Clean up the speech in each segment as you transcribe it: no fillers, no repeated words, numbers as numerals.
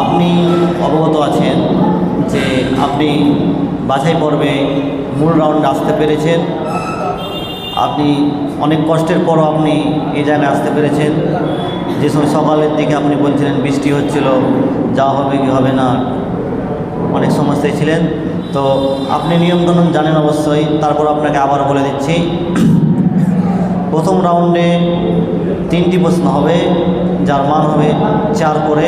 আপনি অবগত আছেন যে আপনি বাছাই পর্বে মূল রাউন্ডে আসতে পেরেছেন। আপনি অনেক কষ্টের পরও আপনি এই জায়গায় আসতে পেরেছেন। যে সময় সকালের দিকে আপনি বলছিলেন বৃষ্টি হচ্ছিল, যাওয়া হবে কি হবে না, অনেক সমস্যায় ছিলেন। তো আপনি নিয়মকানুন জানেন অবশ্যই, তারপর আপনাকে আবার বলে দিচ্ছি। প্রথম রাউন্ডে 3টি প্রশ্ন হবে, যার মান হবে 4 করে।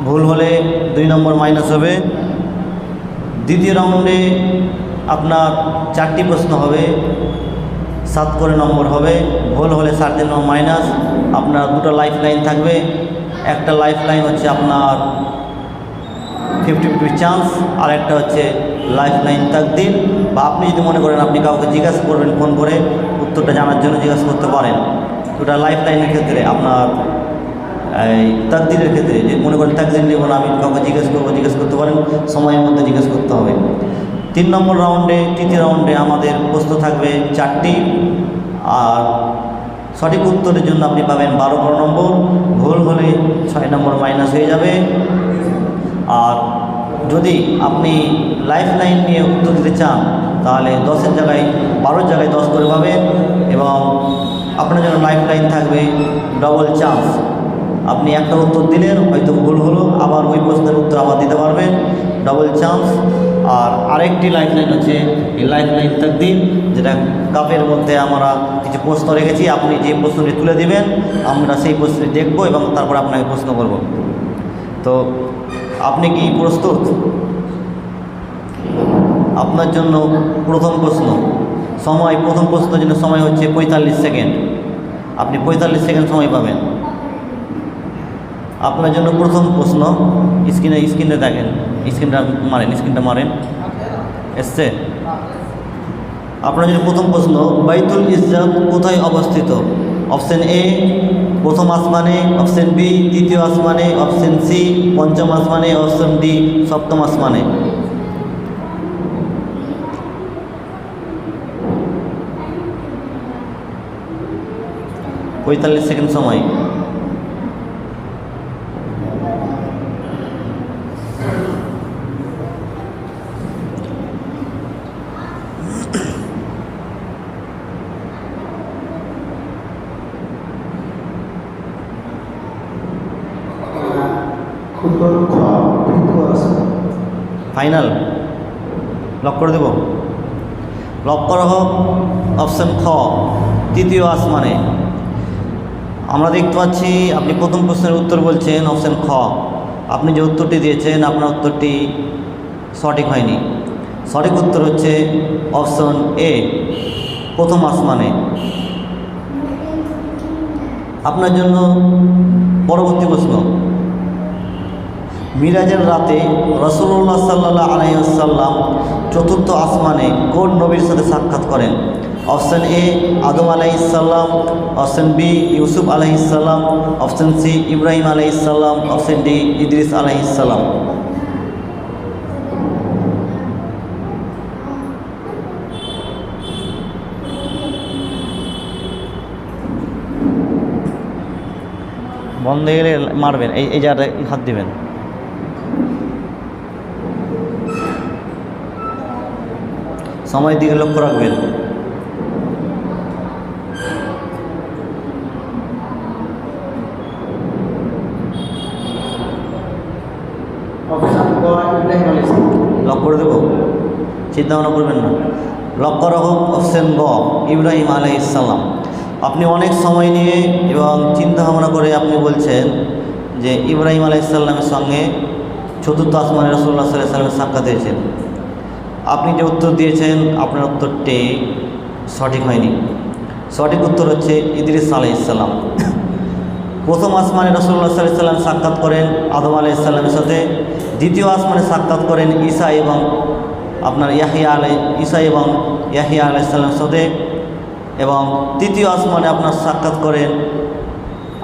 ভুল হলে 2 নম্বর মাইনাস হবে। দ্বিতীয় রাউন্ডে আপনার 4টি প্রশ্ন হবে, 7 করে নম্বর হবে। ভুল হলে 7 নম্বর মাইনাস। আপনার 2টো লাইফ লাইন থাকবে। একটা লাইফ লাইন হচ্ছে আপনার 50-50 চান্স, আর একটা হচ্ছে লাইফ লাইন তাকদির। বা আপনি যদি মনে করেন আপনি কাউকে জিজ্ঞাসা করবেন, ফোন করে উত্তরটা জানার জন্য জিজ্ঞাসা করতে পারেন। ওটা লাইফ লাইনের ক্ষেত্রে, আপনার এই তাকদিরের ক্ষেত্রে যে মনে করেন তাকদির নেব না, আমি কাউকে জিজ্ঞেস করতে পারেন, সময়ের মধ্যে জিজ্ঞেস করতে হবে। 3 নম্বর রাউন্ডে, তৃতীয় রাউন্ডে আমাদের প্রশ্ন থাকবে 4টি, আর সঠিক উত্তরের জন্য আপনি পাবেন 12 নম্বর। ভুল হলে 6 নম্বর মাইনাস হয়ে যাবে। আর যদি আপনি লাইফ লাইন নিয়ে উত্তর দিতে চান তাহলে 10-এর জায়গায় 12-র জায়গায় 10 করে পাবেন, এবং আপনার জন্য লাইফ লাইন থাকবে ডবল চান্স। আপনি একটা উত্তর দিলেন, হয়তো ভুল হলো, আবার ওই প্রশ্নের উত্তর আবার দিতে পারবেন, ডবল চান্স। আর আরেকটি লাইফ লাইন হচ্ছে এই লাইফ লাইন তাকদির, যেটা কাপের মধ্যে আমরা কিছু প্রশ্ন রেখেছি। আপনি যে প্রশ্নটি তুলে দিবেন, আমরা সেই প্রশ্নটি দেখব এবং তারপর আপনাকে প্রশ্ন করব। তো আপনি কি প্রস্তুত? আপনার জন্য প্রথম প্রশ্ন, প্রথম প্রশ্নের জন্য সময় হচ্ছে 45 সেকেন্ড। আপনি 45 সেকেন্ড সময় পাবেন। আপনার জন্য প্রথম প্রশ্ন, স্ক্রিনে দেখেন, স্ক্রিনটা মারেন, এসছে? আপনার জন্য প্রথম প্রশ্ন, বাইতুল ইজ্জত কোথায় অবস্থিত? অপশন এ প্রথম আসমানে, অপশন বি তৃতীয় আসমানে, অপশন সি পঞ্চম আসমানে, অপশন ডি সপ্তম আসমানে। পঁয়তাল্লিশ সেকেন্ড সময়। ফাইনাল লক করে দেব? লক করা হোক। অপশন খ তৃতীয় আসমানে। আমরা দেখতে পাচ্ছি আপনি প্রথম প্রশ্নের উত্তর বলছেন অপশন খ। আপনি যে উত্তরটি দিয়েছেন আপনার উত্তরটি সঠিক হয়নি। সঠিক উত্তর হচ্ছে অপশন এ প্রথম আসমানে। আপনার জন্য পরবর্তী প্রশ্ন, মিরাজের রাতে রাসূলুল্লাহ সাল্লাল্লাহু আলাইহি ওয়াসাল্লাম চতুর্থ আসমানে কোন নবীর সাথে সাক্ষাৎ করেন? অপশন এ আদম আলাইহিস সালাম, অপশন বি ইউসুফ আলাইহিস সালাম, অপশন সি ইব্রাহিম আলাইহিস সালাম, অপশন ডি ইদ্রিস আলাইহিস সালাম। বন্ধ হয়ে গেলে মারবেন, এই জায়গাটায় হাত দিবেন। সময়ের দিকে লক্ষ্য রাখবেন। লক করে দেবো, চিন্তা ভাবনা করবেন না। লক করা হোক অপশন গ ইব্রাহিম আলাইহিস সালাম। আপনি অনেক সময় নিয়ে এবং চিন্তা ভাবনা করে আপনি বলছেন যে ইব্রাহিম আলাইহিস সালামের সঙ্গে চতুর্থ আসমানে রাসূলুল্লাহ সাল্লাল্লাহু আলাইহি ওয়াসাল্লামের সাক্ষাৎ হয়েছেন। আপনি যে উত্তর দিয়েছেন আপনার উত্তরটি সঠিক হয়নি। সঠিক উত্তর হচ্ছে ইদ্রিস আলাইহিস সালাম। প্রথম আসমানে রাসূলুল্লাহ সাল্লাল্লাহু আলাইহি ওয়াসাল্লাম সাক্ষাৎ করেন আদম আলাইহিস সালামের সাথে। দ্বিতীয় আসমানে সাক্ষাৎ করেন ঈসা এবং ইয়াহিয়া আলাইহিস সালামের সাথে। এবং তৃতীয় আসমানে আপনার সাক্ষাৎ করেন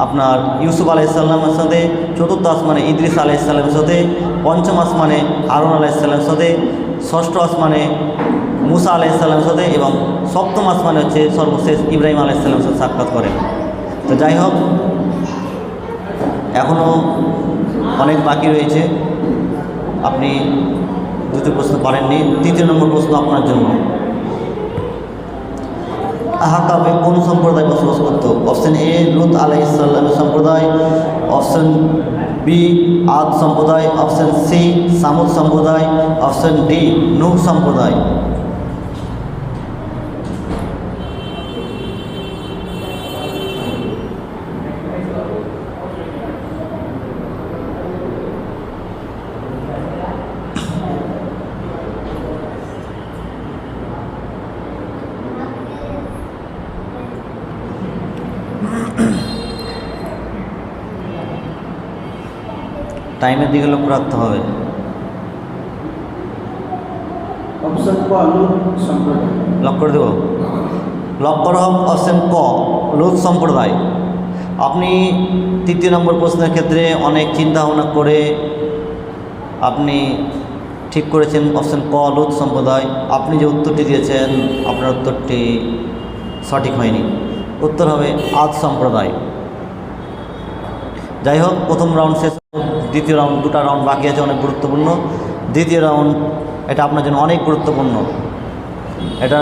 আপনার ইউসুফ আলাইহিস সালামের সাথে। চতুর্থ আসমানে ইদ্রিস আলাইহিস সালামের সাথে। পঞ্চম আসমানে হারুন আলাইহিস সালামের সাথে। ষষ্ঠ আসমানে মুসা আলাইহিস সালামের সাথে। এবং সপ্তম আসমানে হচ্ছে সর্বশেষ ইব্রাহিম আলাইহিস সালামের সাথে সাক্ষাৎ করেন। তো যাই হোক, এখনও অনেক বাকি রয়েছে, আপনি দুটি প্রশ্ন পারেননি। তৃতীয় নম্বর প্রশ্ন আপনার জন্য। আহাকাবে কোন সম্প্রদায় বসবাস করত? অপশন এ লুত আলাইহিস সালামের সম্প্রদায়, অপশন বি আদ সম্প্রদায়, অপশন সি সামুদ সম্প্রদায়, অপশন ডি নূহ সম্প্রদায়। টাইমের দিকে লক্ষ্য রাখতে হবে। অপশন ক লুত সম্প্রদায়। লক করে দেব। লক করা হোক অপশন ক লুত সম্প্রদায়। আপনি তৃতীয় নম্বর প্রশ্নের ক্ষেত্রে অনেক চিন্তা ভাবনা করে আপনি ঠিক করেছেন অপশন ক লুত সম্প্রদায়। আপনি যে উত্তরটি দিয়েছেন আপনার উত্তরটি সঠিক হয়নি, উত্তর হবে আদ সম্প্রদায়। যাই হোক, প্রথম রাউন্ড শেষ, দ্বিতীয় রাউন্ড, দুটো রাউন্ড বাকি আছে, অনেক গুরুত্বপূর্ণ। দ্বিতীয় রাউন্ড এটা আপনার জন্য অনেক গুরুত্বপূর্ণ। এটা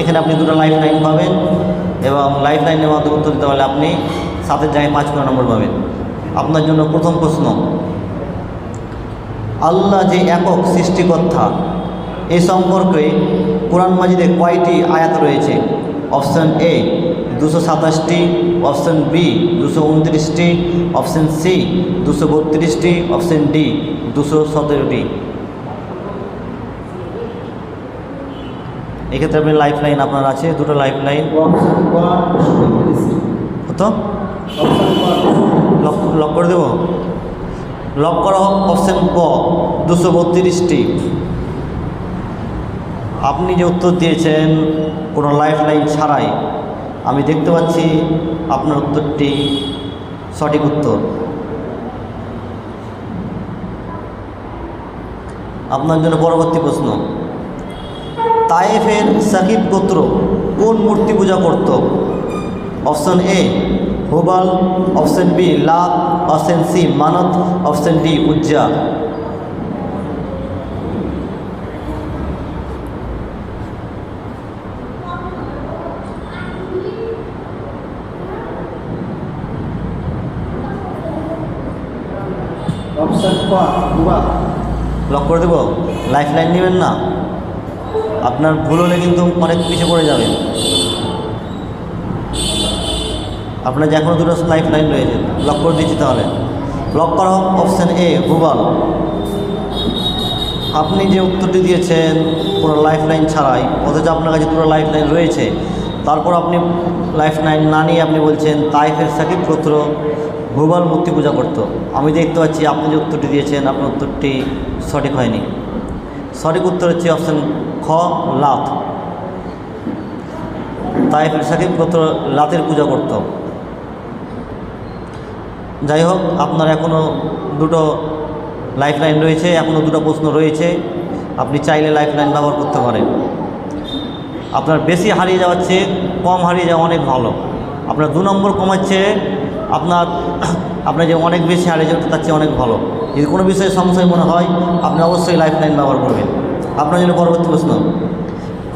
এখানে আপনি দুটো লাইফ লাইন পাবেন এবং লাইফ লাইনের মাধ্যমে উত্তর দিতে পারলে আপনি 7-এর জায়গায় 5 করে নম্বর পাবেন। আপনার জন্য প্রথম প্রশ্ন, আল্লাহ যে একক সৃষ্টিকর্তা এই সম্পর্কে কোরআন মাজিদে কয়টি আয়াত রয়েছে? অপশন এ 227টি, অপশন বি 229টি, অপশন সি 232টি, অপশন ডি 217টি। এক্ষেত্রে আপনি লাইফ লাইন আপনার আছে, দুটো লাইফ লাইন। অপশন ক 232টি। কত? অপশন ক লক করে দেব। লক করা হোক অপশন ক 232টি। আপনি যে উত্তর দিয়েছেন কোনো লাইফ লাইন ছাড়াই, আমি দেখতে পাচ্ছি আপনার উত্তরটি সঠিক উত্তর। আপনার জন্য পরবর্তী প্রশ্ন, তায়েফের সাকিব গোত্র কোন মূর্তি পূজা করত? অপশন এ হুবাল, অপশন বি লাত, অপশন সি মানত, অপশন ডি উজ্জা। অপশন ক হুবাল। লক করে দেব। লাইফ লাইন নেবেন না, আপনার ভুল হলে কিন্তু অনেক পিছিয়ে পড়ে যাবেন। আপনার যে এখনও দুটো লাইফ লাইন রয়েছে, লক করে দিচ্ছি তাহলে। লক করা হোক অপশান এ হুবাল। আপনি যে উত্তরটি দিয়েছেন পুরো লাইফ লাইন ছাড়াই, অথচ আপনার কাছে পুরো লাইফ লাইন রয়েছে, তারপর আপনি লাইফ লাইন না নিয়ে আপনি বলছেন তাইফের সাকিব গোত্র হুবাল মূর্তি পূজা করত। আমি দেখতে পাচ্ছি আপনি যে উত্তরটি দিয়েছেন আপনার উত্তরটি সঠিক হয়নি। সঠিক উত্তর হচ্ছে অপশান খ লাত। তাইফের সাকিব গোত্র লাতের পূজা করত। যাই হোক, আপনার এখনও দুটো লাইফ লাইন রয়েছে, এখনও দুটো প্রশ্ন রয়েছে, আপনি চাইলে লাইফ লাইন ব্যবহার করতে পারেন। আপনার বেশি হারিয়ে যাওয়ার চেয়ে কম হারিয়ে যাওয়া অনেক ভালো। আপনার 2 নম্বর কমাচ্ছে, আপনার যে অনেক বেশি হারিয়ে যাচ্ছে তার চেয়ে অনেক ভালো। যদি কোনো বিষয়ে সংশয় মনে হয় আপনি অবশ্যই লাইফ লাইন ব্যবহার করবেন। আপনার জন্য পরবর্তী প্রশ্ন,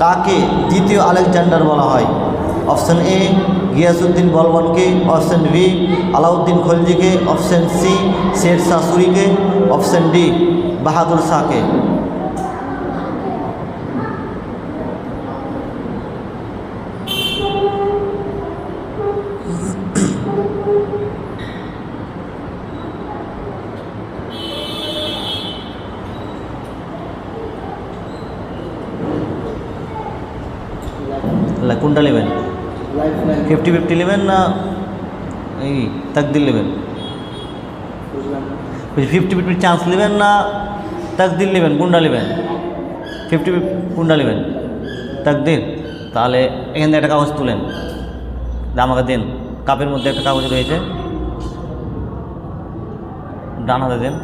কাকে দ্বিতীয় আলেকজান্ডার বলা হয়? অপশন এ গিয়াসউদ্দিন বলবনকে, অপশন বি আলাউদ্দিন খলজিকে, অপশন সি শের শাহ সুরিকে, অপশন ডি বাহাদুর শাহকে। কোনটা নেবেন? 50-50 নেবেন না এই তাকদির নেবেন? 50-50 চান্স নেবেন না তাকদির নেবেন? কোনটা নেবেন? 50 কোনটা নেবেন? তাকদির। তাহলে এখান থেকে একটা কাগজ তুলেন, আমাকে দেন। কাপের মধ্যে একটা কাগজ রয়েছে, ডান হাতে দেন।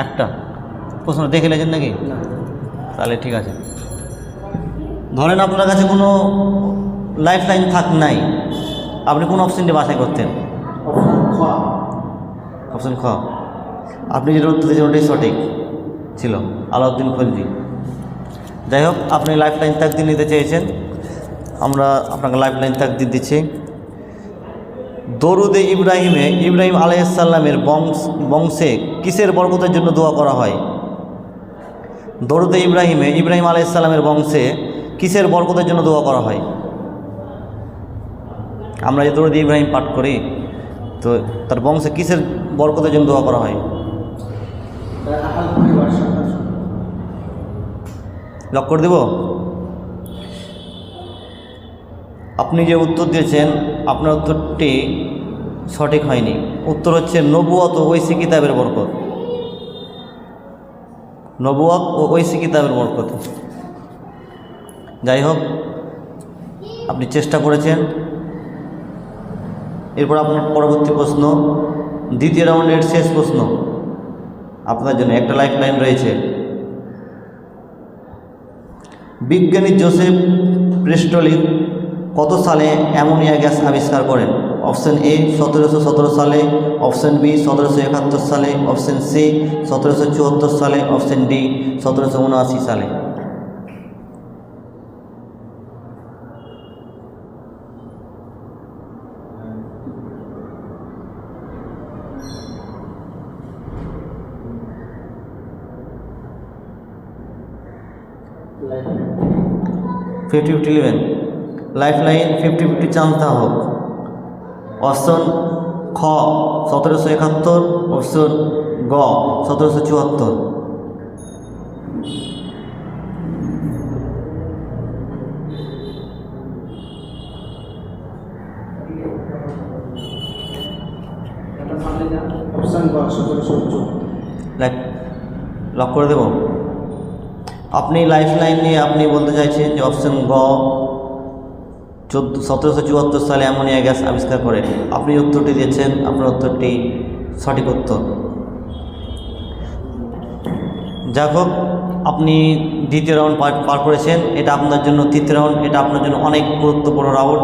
একটা প্রশ্ন দেখে লেগেন নাকি? তাহলে ঠিক আছে। ধরেন আপনার কাছে কোনো লাইফ লাইন নাই, আপনি কোন অপশনটি বাছাই করতেন? অপশন খ। অপশন খ। আপনি যেটা উত্তর দিয়েছেন ওটাই সঠিক ছিল, আলাউদ্দিন খলজি। যাই হোক, আপনি লাইফ লাইন তাকদির নিতে চেয়েছেন, আমরা আপনাকে লাইফ লাইন তাকদির দিচ্ছি। দরুদে ইব্রাহিমে ইব্রাহিম আলাইহিস সালামের বংশে কিসের বরকতের জন্য দোয়া করা হয়? দরুদে ইব্রাহিমে ইব্রাহিম আলাইহিস সালামের বংশে কিসের বরকতের জন্য দোয়া করা হয়? আমরা যে দরুদে ইব্রাহিম পাঠ করি, তো তার বংশে কিসের বরকতের জন্য দোয়া করা হয়? আহাল পরিবার সদস্য। লক করে দেব? আপনি যে উত্তর দিয়েছেন আপনার উত্তরটি সঠিক হয়নি। উত্তর হচ্ছে নবুয়ত ও ঐশী কিতাবের বরকত। নবুয়ত ও ঐশী কিতাবের বরকত। যাই হোক, আপনি চেষ্টা করেছেন। এরপর আপনার পরবর্তী প্রশ্ন, দ্বিতীয় রাউন্ডের শেষ প্রশ্ন আপনার জন্য। একটা লাইফ লাইন রয়েছে। বিজ্ঞানী জোসেফ প্রেস্টলি কত সালে অ্যামোনিয়া গ্যাস আবিষ্কার করেন? অপশন এ 1717 সালে, অপশন বি 1771 সালে, অপশন সি 1774 সালে, অপশন ডি 1779 সালে। লাইফ 50-50 নেবেন? লাইফ লাইন 50-50 চান্স দেওয়া হোক। অপশন খ 1771, অপশন গ 1774। অপশন গ 1774। লক করে দেব? আপনি লাইফ লাইন নিয়ে আপনি বলতে চাইছেন যে অপশন গ 1774 সালে অ্যামোনিয়া গ্যাস আবিষ্কার করেন। আপনি উত্তরটি দিয়েছেন, আপনার উত্তরটি সঠিক উত্তর। যাই হোক, আপনি দ্বিতীয় রাউন্ড পার করেছেন। এটা আপনার জন্য তৃতীয় রাউন্ড, এটা আপনার জন্য অনেক গুরুত্বপূর্ণ রাউন্ড।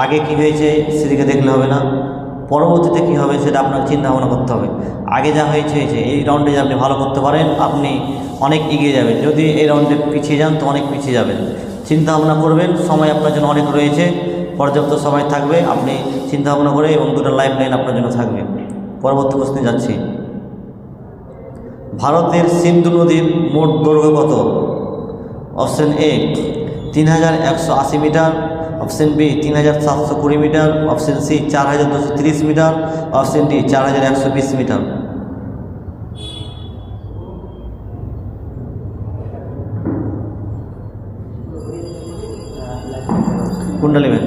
আগে কি হয়েছে সেদিকে দেখলে হবে না, পরবর্তীতে কী হবে সেটা আপনাকে চিন্তা ভাবনা করতে হবে। আগে যা হয়েছে এই রাউন্ডে যে আপনি ভালো করতে পারেন, আপনি অনেক এগিয়ে যাবেন। যদি এই রাউন্ডে পিছিয়ে যান তো অনেক পিছিয়ে যাবেন। চিন্তা ভাবনা করবেন, সময় আপনার জন্য অনেক রয়েছে, পর্যাপ্ত সময় থাকবে। আপনি চিন্তা ভাবনা করে, এবং দুটো লাইফ লাইন আপনার জন্য থাকবে। পরবর্তী প্রশ্নে যাচ্ছি। ভারতের সিন্ধু নদীর মোট দৈর্ঘ্য কত? Option A 3180 metre, option B 3720 metre, option C 4230 metre, option D 4120 metre. কোনটা নেবেন?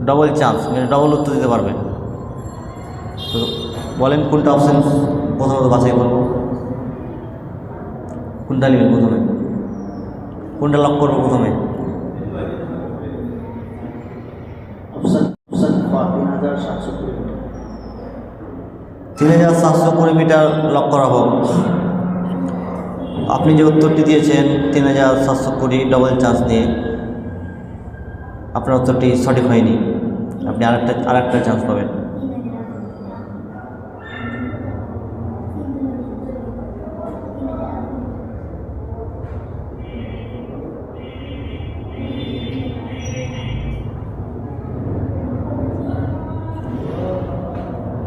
ডবল চান্স, মানে ডবল উত্তর দিতে পারবেন। তো বলেন কোনটা অপশন প্রথমত বাছাই করবো, কোনটা নেবেন প্রথমে, কোনটা লক করবো প্রথমে? অপশন ক 3720 মিটার। 3720 মিটার লক করা হোক। আপনি যে উত্তরটি দিয়েছেন 3720 ডবল চান্স নিয়ে, আপনার উত্তরটি সঠিক হয়নি। আপনি আরেকটা চান্স পাবেন।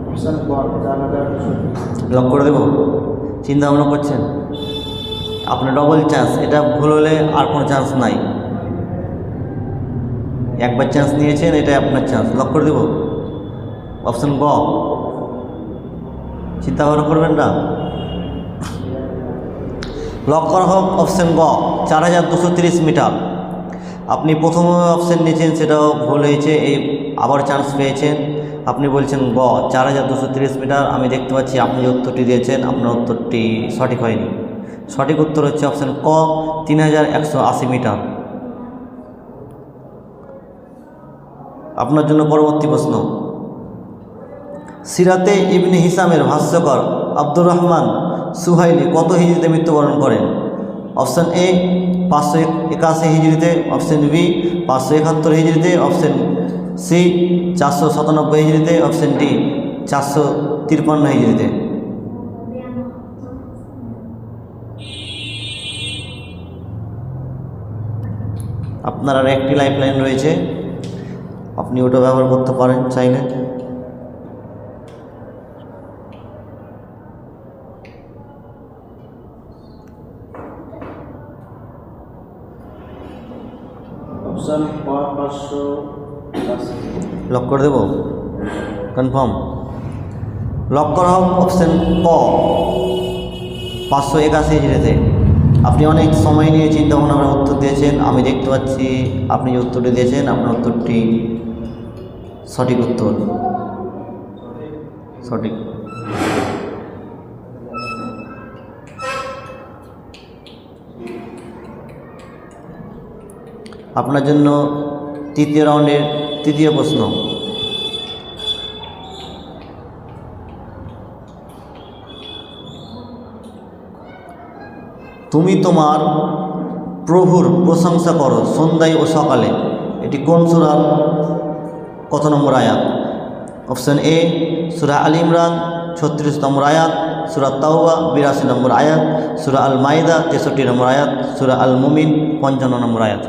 অপশন ক 4220। লক করে দেব? চিন্তা ভাবনা করছেন? আপনার ডবল চান্স, এটা ভুল হলে আর কোনো চান্স নাই। একবার চান্স নিয়েছেন, এটাই আপনার চান্স। লক করে দেব? অপশন গ। চিন্তা ভাবনা করবেন না? লক করা হোক অপশন গ 4230 মিটার। আপনি প্রথম অপশন নিয়েছেন, সেটাও ভুল হয়েছে, এই আবার চান্স পেয়েছেন। আপনি বলছেন গ 4230 মিটার। আমি দেখতে পাচ্ছি আপনি যে উত্তরটি দিয়েছেন, আপনার উত্তরটি সঠিক হয়নি। সঠিক উত্তর হচ্ছে অপশন ক 3180 মিটার। আপনার জন্য পরবর্তী প্রশ্ন। সিরাতে ইবনে হিসামের ভাষ্যকর আব্দুর রহমান সুহাইলি কত হিজরিতে মৃত্যুবরণ করেন? অপশন এ 581 হিজরিতে, অপশন বি 571 হিজরিতে, অপশন সি 497 হিজরিতে, অপশন ডি 453 হিজরিতে। আপনার আর একটি লাইফ লাইন রয়েছে, আপনি ওটা ব্যবহার করতে পারেন চাইলে। অপশন ক 582। লক করে দেব, কনফার্ম। লক করা হোক অপশন ক 581 হিজরিতে। আপনি অনেক সময় নিয়ে চিন্তা ভাবনা করে উত্তর দিয়েছেন। আমি দেখতে পাচ্ছি আপনি যে উত্তরটি দিয়েছেন আপনার উত্তরটি সঠিক উত্তর, সঠিক। আপনার জন্য তৃতীয় রাউন্ডের তৃতীয় প্রশ্ন। তুমি তোমার প্রভুর প্রশংসা করো সন্ধ্যায় ও সকালে, এটি কোন সূরার কত নম্বর আয়াত? অপশন এ সূরা আল ইমরান 36 নম্বর আয়াত, সূরা তাওবা 82 নম্বর আয়াত, সূরা আল মাইদা 63 নম্বর আয়াত, সূরা আল মুমিন 55 নম্বর আয়াত।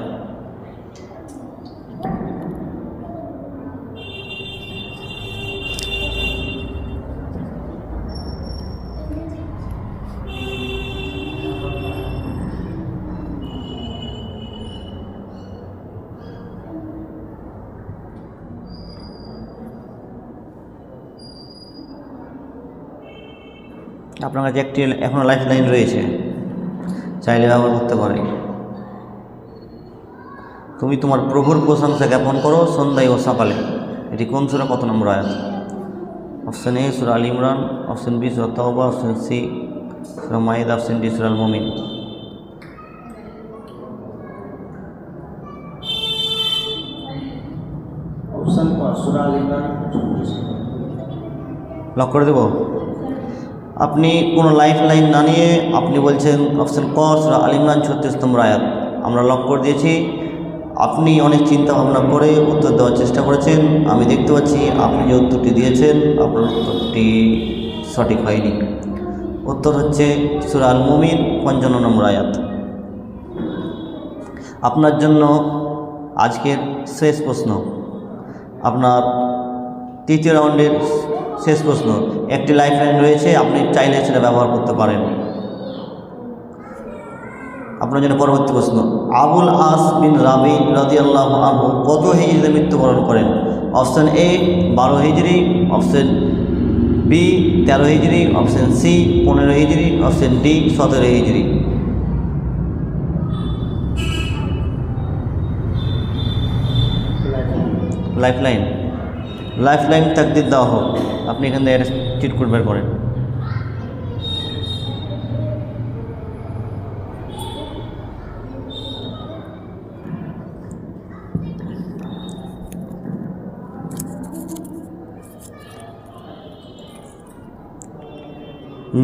আপনার কাছে একটি এখনও লাইফ লাইন রয়েছে, চাইলে ব্যবহার করতে পারে। তুমি তোমার প্রভুর প্রশংসা জ্ঞাপন করো সন্ধ্যায় ও সকালে, এটি কোন সূরা কত নম্বর আয়াত? অপশন এ সূরা আল ইমরান, অপশন বি সূরা তাওবা, অপশন সি সূরা মাইদা, অপশন ডি সূরা আল মুমিন। অপশন ক সূরা আল ইমরান 36। লক করে দেব। আপনি কোনো লাইফ লাইন না নিয়ে আপনি বলছেন অপশন ক সূরা আল ইমরান 36 নম্বর আয়াত। আমরা লক করে দিয়েছি। আপনি অনেক চিন্তা ভাবনা করে উত্তর দেওয়ার চেষ্টা করেছেন। আমি দেখতে পাচ্ছি আপনি যে উত্তরটি দিয়েছেন আপনার উত্তরটি সঠিক হয়নি। উত্তর হচ্ছে সূরা আল মুমিন 55 নম্বর আয়াত। আপনার জন্য আজকের শেষ প্রশ্ন, আপনার তৃতীয় রাউন্ডের শেষ প্রশ্ন। একটি লাইফ লাইন রয়েছে, আপনি চাইলে সেটা ব্যবহার করতে পারেন। আপনার জন্য পরবর্তী প্রশ্ন, আবুল আস বিন রাবি রাদিয়াল্লাহু আনহু কত হিজরিতে মৃত্যুবরণ করেন? অপশন এ 12 হিজরি, অপশন বি 13 হিজরি, অপশন সি 15 হিজরি, অপশন ডি 17 হিজরি। লাইফ লাইন, লাইফ লাইন তাকদীর দেওয়া হোক। আপনি এখান থেকে চিট কোড বের করেন।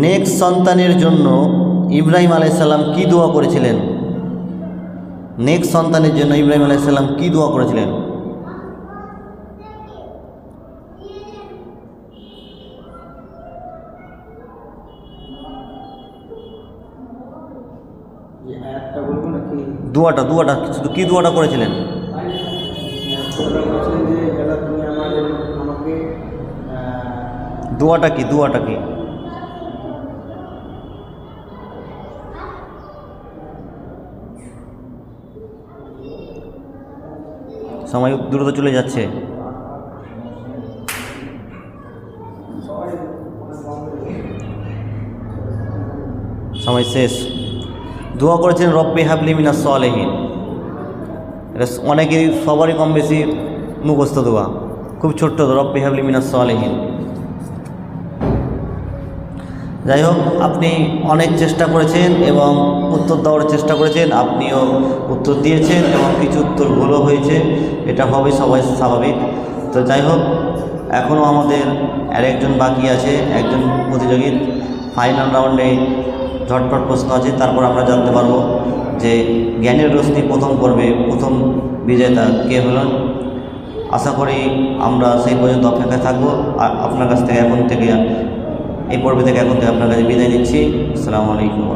নেক্সট সন্তানের জন্য ইব্রাহিম আলাইহিস সালাম কি দোয়া করেছিলেন? নেক্সট সন্তানের জন্য ইব্রাহিম আলাইহিস সালাম কি দোয়া করেছিলেন? এই আয়াতটা বলবো নাকি? দোয়াটা শুধু কি দোয়াটা করেছিলেন? ওরা বলছেন যে এটা তুমি আমাকে দোয়াটা কি? সময় দ্রুত চলে যাচ্ছে। সময় শেষ। দোয়া করেছেন রব্বি হাবলি মিনাস সালিহিন। এটা অনেকেরই সবারই কম বেশি মুখস্থ দোয়া, খুব ছোট্ট রব্বি হাবলি মিনাস সালিহিন। যাই হোক, আপনি অনেক চেষ্টা করেছেন এবং উত্তর দেওয়ার চেষ্টা করেছেন, আপনিও উত্তর দিয়েছেন এবং কিছু উত্তর ভুলও হয়েছে, এটা হবে সবাই স্বাভাবিক। তো যাই হোক, এখনও আমাদের আরেকজন বাকি আছে, একজন প্রতিযোগীর ফাইনাল রাউন্ডে ঝটপট প্রশ্ন আছে, তারপর আমরা জানতে পারবো যে জ্ঞানের রশ্মি প্রথম পর্বে প্রথম বিজেতা কে হলেন। আশা করি আমরা সেই পর্যন্ত অপেক্ষায় থাকবো। আর আপনার কাছ থেকে এই পর্বে থেকে আপনার কাছে বিদায় নিচ্ছি। আসসালামু আলাইকুম।